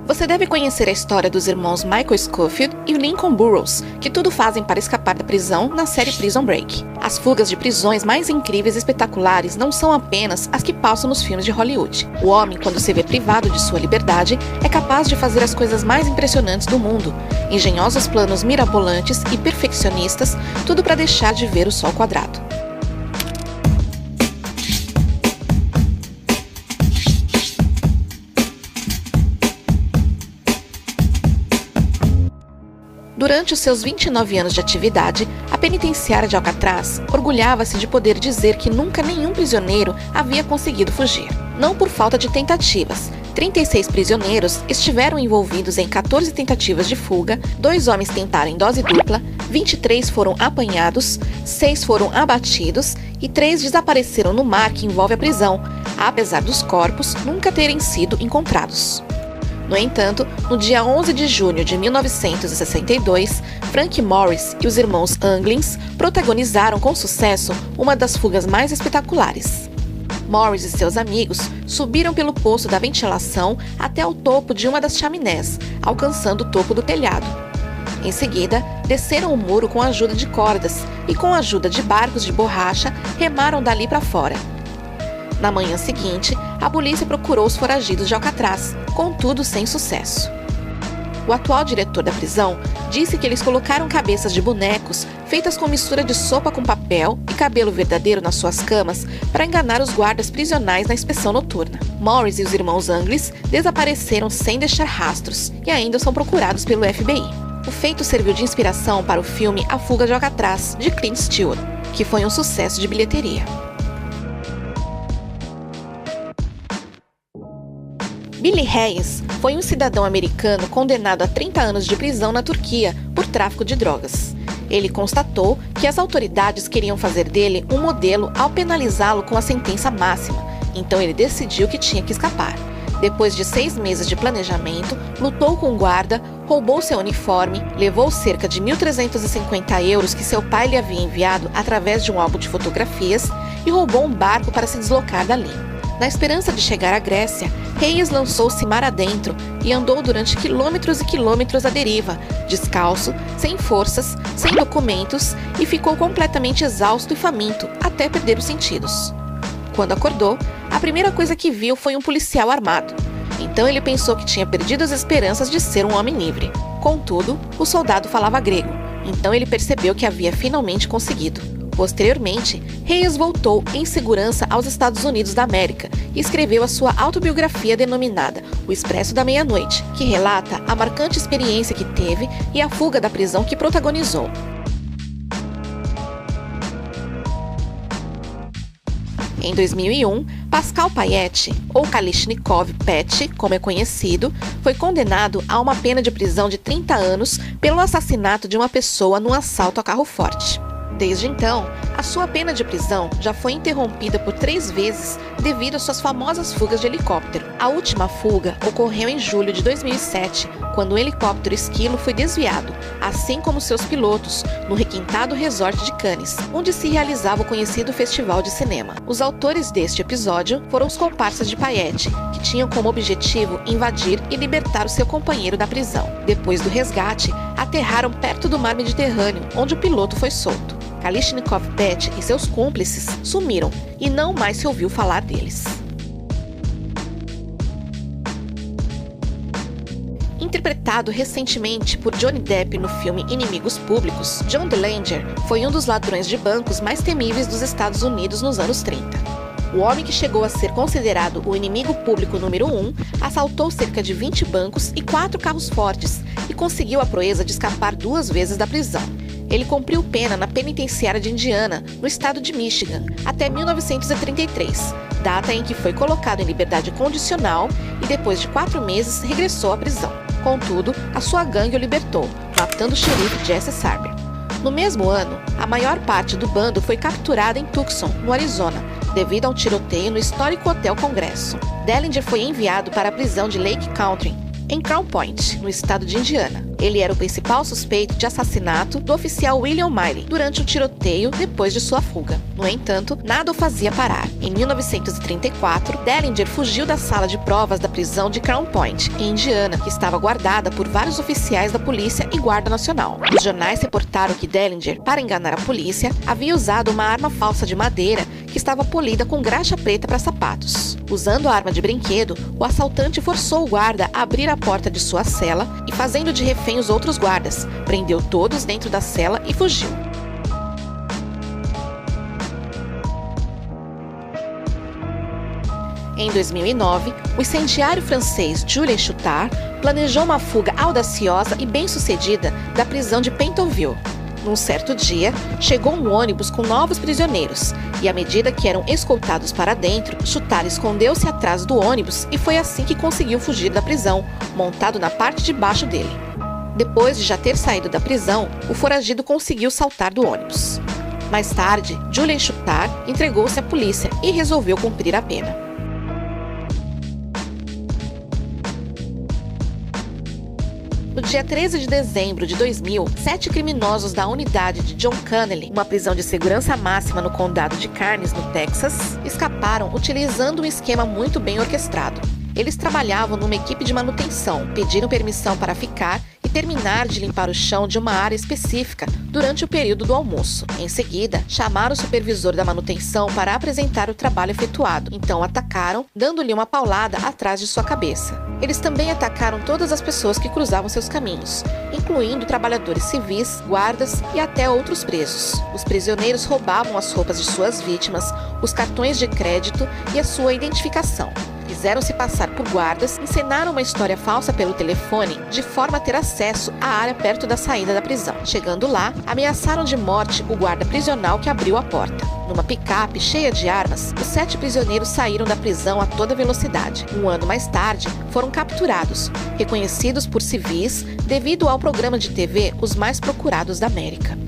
Você deve conhecer a história dos irmãos Michael Scofield e Lincoln Burrows, que tudo fazem para escapar da prisão na série Prison Break. As fugas de prisões mais incríveis e espetaculares não são apenas as que passam nos filmes de Hollywood. O homem, quando se vê privado de sua liberdade, é capaz de fazer as coisas mais impressionantes do mundo. Engenhosos planos mirabolantes e perfeccionistas, tudo para deixar de ver o sol quadrado. Durante os seus 29 anos de atividade, a penitenciária de Alcatraz orgulhava-se de poder dizer que nunca nenhum prisioneiro havia conseguido fugir. Não por falta de tentativas. 36 prisioneiros estiveram envolvidos em 14 tentativas de fuga, 2 homens tentaram em dose dupla, 23 foram apanhados, 6 foram abatidos e 3 desapareceram no mar que envolve a prisão, apesar dos corpos nunca terem sido encontrados. No entanto, no dia 11 de junho de 1962, Frank Morris e os irmãos Anglins protagonizaram com sucesso uma das fugas mais espetaculares. Morris e seus amigos subiram pelo poço da ventilação até o topo de uma das chaminés, alcançando o topo do telhado. Em seguida, desceram o muro com a ajuda de cordas e, com a ajuda de barcos de borracha, remaram dali para fora. Na manhã seguinte, a polícia procurou os foragidos de Alcatraz, contudo sem sucesso. O atual diretor da prisão disse que eles colocaram cabeças de bonecos feitas com mistura de sopa com papel e cabelo verdadeiro nas suas camas para enganar os guardas prisionais na inspeção noturna. Morris e os irmãos Anglis desapareceram sem deixar rastros e ainda são procurados pelo FBI. O feito serviu de inspiração para o filme A Fuga de Alcatraz, de Clint Eastwood, que foi um sucesso de bilheteria. Billy Hayes foi um cidadão americano condenado a 30 anos de prisão na Turquia por tráfico de drogas. Ele constatou que as autoridades queriam fazer dele um modelo ao penalizá-lo com a sentença máxima, então ele decidiu que tinha que escapar. Depois de 6 meses de planejamento, lutou com um guarda, roubou seu uniforme, levou cerca de 1.350 euros que seu pai lhe havia enviado através de um álbum de fotografias e roubou um barco para se deslocar dali. Na esperança de chegar à Grécia, Hayes lançou-se mar adentro e andou durante quilômetros e quilômetros à deriva, descalço, sem forças, sem documentos e ficou completamente exausto e faminto, até perder os sentidos. Quando acordou, a primeira coisa que viu foi um policial armado. Então ele pensou que tinha perdido as esperanças de ser um homem livre. Contudo, o soldado falava grego, então ele percebeu que havia finalmente conseguido. Posteriormente, Hayes voltou em segurança aos Estados Unidos da América e escreveu a sua autobiografia denominada O Expresso da Meia-Noite, que relata a marcante experiência que teve e a fuga da prisão que protagonizou. Em 2001, Pascal Payette, ou Kalishnikov Pet, como é conhecido, foi condenado a uma pena de prisão de 30 anos pelo assassinato de uma pessoa num assalto a carro forte. Desde então, a sua pena de prisão já foi interrompida por 3 vezes devido às suas famosas fugas de helicóptero. A última fuga ocorreu em julho de 2007, quando o helicóptero Esquilo foi desviado, assim como seus pilotos, no requintado resort de Cannes, onde se realizava o conhecido festival de cinema. Os autores deste episódio foram os comparsas de Payette, que tinham como objetivo invadir e libertar o seu companheiro da prisão. Depois do resgate, aterraram perto do mar Mediterrâneo, onde o piloto foi solto. Kalishnikov Pet e seus cúmplices sumiram e não mais se ouviu falar deles. Interpretado recentemente por Johnny Depp no filme Inimigos Públicos, John Dillinger foi um dos ladrões de bancos mais temíveis dos Estados Unidos nos anos 30. O homem que chegou a ser considerado o inimigo público número 1 assaltou cerca de 20 bancos e 4 carros fortes e conseguiu a proeza de escapar 2 vezes da prisão. Ele cumpriu pena na penitenciária de Indiana, no estado de Michigan, até 1933, data em que foi colocado em liberdade condicional e depois de 4 meses regressou à prisão. Contudo, a sua gangue o libertou, matando o xerife Jesse Sarber. No mesmo ano, a maior parte do bando foi capturada em Tucson, no Arizona, devido a um tiroteio no histórico Hotel Congresso. Dillinger foi enviado para a prisão de Lake Country, em Crown Point, no estado de Indiana. Ele era o principal suspeito de assassinato do oficial William Miley durante o tiroteio depois de sua fuga. No entanto, nada o fazia parar. Em 1934, Dellinger fugiu da sala de provas da prisão de Crown Point, em Indiana, que estava guardada por vários oficiais da polícia e guarda nacional. Os jornais reportaram que Dellinger, para enganar a polícia, havia usado uma arma falsa de madeira que estava polida com graxa preta para sapatos. Usando a arma de brinquedo, o assaltante forçou o guarda a abrir a porta de sua cela e, fazendo de refém os outros guardas, prendeu todos dentro da cela e fugiu. Em 2009, o incendiário francês Jules Chuttard planejou uma fuga audaciosa e bem-sucedida da prisão de Pentonville. Num certo dia, chegou um ônibus com novos prisioneiros, e à medida que eram escoltados para dentro, Chuttard escondeu-se atrás do ônibus e foi assim que conseguiu fugir da prisão, montado na parte de baixo dele. Depois de já ter saído da prisão, o foragido conseguiu saltar do ônibus. Mais tarde, Jules Chuttard entregou-se à polícia e resolveu cumprir a pena. No dia 13 de dezembro de 2000, 7 criminosos da unidade de John Connelly, uma prisão de segurança máxima no condado de Karnes, no Texas, escaparam utilizando um esquema muito bem orquestrado. Eles trabalhavam numa equipe de manutenção, pediram permissão para ficar e terminar de limpar o chão de uma área específica durante o período do almoço. Em seguida, chamaram o supervisor da manutenção para apresentar o trabalho efetuado. Então atacaram, dando-lhe uma paulada atrás de sua cabeça. Eles também atacaram todas as pessoas que cruzavam seus caminhos, incluindo trabalhadores civis, guardas e até outros presos. Os prisioneiros roubavam as roupas de suas vítimas, os cartões de crédito e a sua identificação. Fizeram-se passar por guardas, encenaram uma história falsa pelo telefone, de forma a ter acesso à área perto da saída da prisão. Chegando lá, ameaçaram de morte o guarda prisional que abriu a porta. Numa picape cheia de armas, os 7 prisioneiros saíram da prisão a toda velocidade. Um ano mais tarde, foram capturados, reconhecidos por civis devido ao programa de TV Os Mais Procurados da América.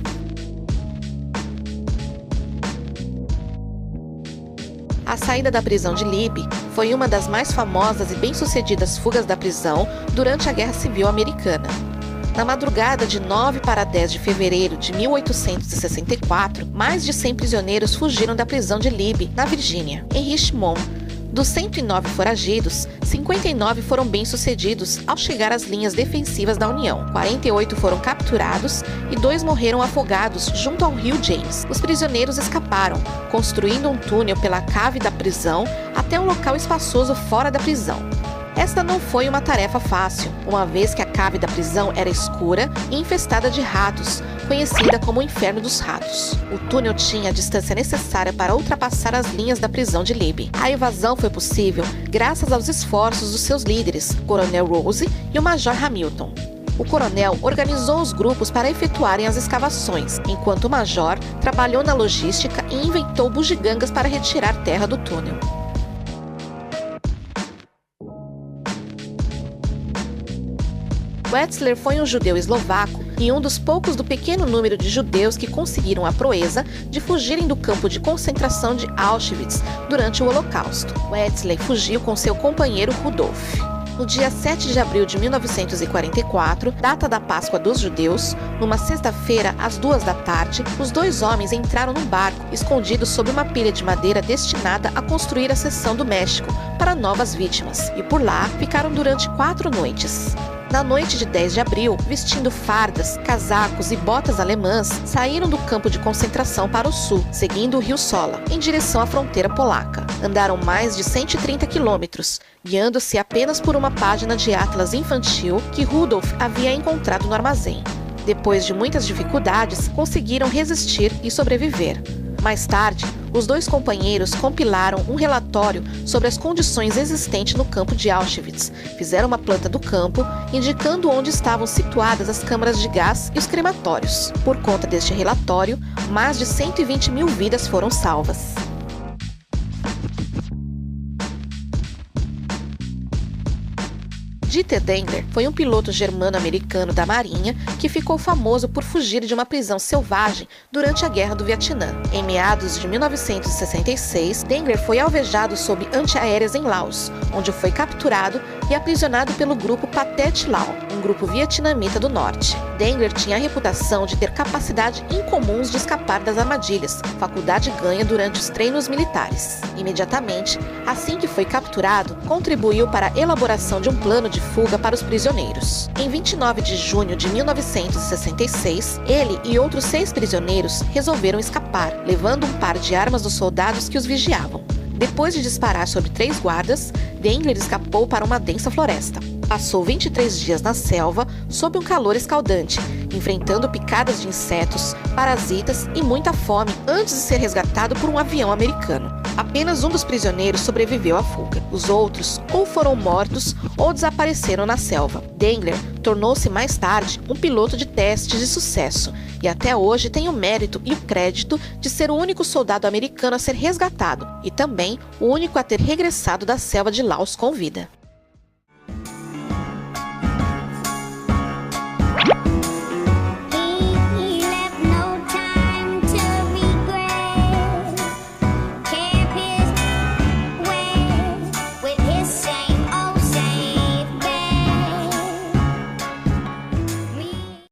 A saída da prisão de Libby foi uma das mais famosas e bem-sucedidas fugas da prisão durante a Guerra Civil Americana. Na madrugada de 9 para 10 de fevereiro de 1864, mais de 100 prisioneiros fugiram da prisão de Libby, na Virgínia. Em Richmond, dos 109 foragidos, 59 foram bem-sucedidos ao chegar às linhas defensivas da União. 48 foram capturados e 2 morreram afogados junto ao rio James. Os prisioneiros escaparam, construindo um túnel pela cave da prisão até um local espaçoso fora da prisão. Esta não foi uma tarefa fácil, uma vez que a cave da prisão era escura e infestada de ratos, conhecida como o Inferno dos Ratos. O túnel tinha a distância necessária para ultrapassar as linhas da prisão de Libby. A evasão foi possível graças aos esforços dos seus líderes, o Coronel Rose e o Major Hamilton. O coronel organizou os grupos para efetuarem as escavações, enquanto o major trabalhou na logística e inventou bugigangas para retirar terra do túnel. Wetzler foi um judeu eslovaco e um dos poucos do pequeno número de judeus que conseguiram a proeza de fugirem do campo de concentração de Auschwitz durante o Holocausto. Wetzler fugiu com seu companheiro Rudolf. No dia 7 de abril de 1944, data da Páscoa dos judeus, numa sexta-feira, às 2 da tarde, os 2 homens entraram num barco, escondidos sob uma pilha de madeira destinada a construir a seção do México para novas vítimas, e por lá ficaram durante 4 noites. Na noite de 10 de abril, vestindo fardas, casacos e botas alemãs, saíram do campo de concentração para o sul, seguindo o rio Sola, em direção à fronteira polaca. Andaram mais de 130 quilômetros, guiando-se apenas por uma página de atlas infantil que Rudolf havia encontrado no armazém. Depois de muitas dificuldades, conseguiram resistir e sobreviver. Mais tarde, os 2 companheiros compilaram um relatório sobre as condições existentes no campo de Auschwitz. Fizeram uma planta do campo, indicando onde estavam situadas as câmaras de gás e os crematórios. Por conta deste relatório, mais de 120 mil vidas foram salvas. Dieter Dengler foi um piloto germano-americano da Marinha que ficou famoso por fugir de uma prisão selvagem durante a Guerra do Vietnã. Em meados de 1966, Dengler foi alvejado sob antiaéreas em Laos, onde foi capturado e aprisionado pelo grupo Pathet Lao, um grupo vietnamita do norte. Dengler tinha a reputação de ter capacidade incomuns de escapar das armadilhas, faculdade ganha durante os treinos militares. Imediatamente, assim que foi capturado, contribuiu para a elaboração de um plano de fuga para os prisioneiros. Em 29 de junho de 1966, ele e outros 6 prisioneiros resolveram escapar, levando um par de armas dos soldados que os vigiavam. Depois de disparar sobre 3 guardas, Dengler escapou para uma densa floresta. Passou 23 dias na selva, sob um calor escaldante, enfrentando picadas de insetos, parasitas e muita fome antes de ser resgatado por um avião americano. Apenas um dos prisioneiros sobreviveu à fuga. Os outros ou foram mortos ou desapareceram na selva. Dengler tornou-se mais tarde um piloto de testes de sucesso e até hoje tem o mérito e o crédito de ser o único soldado americano a ser resgatado e também o único a ter regressado da selva de Laos com vida.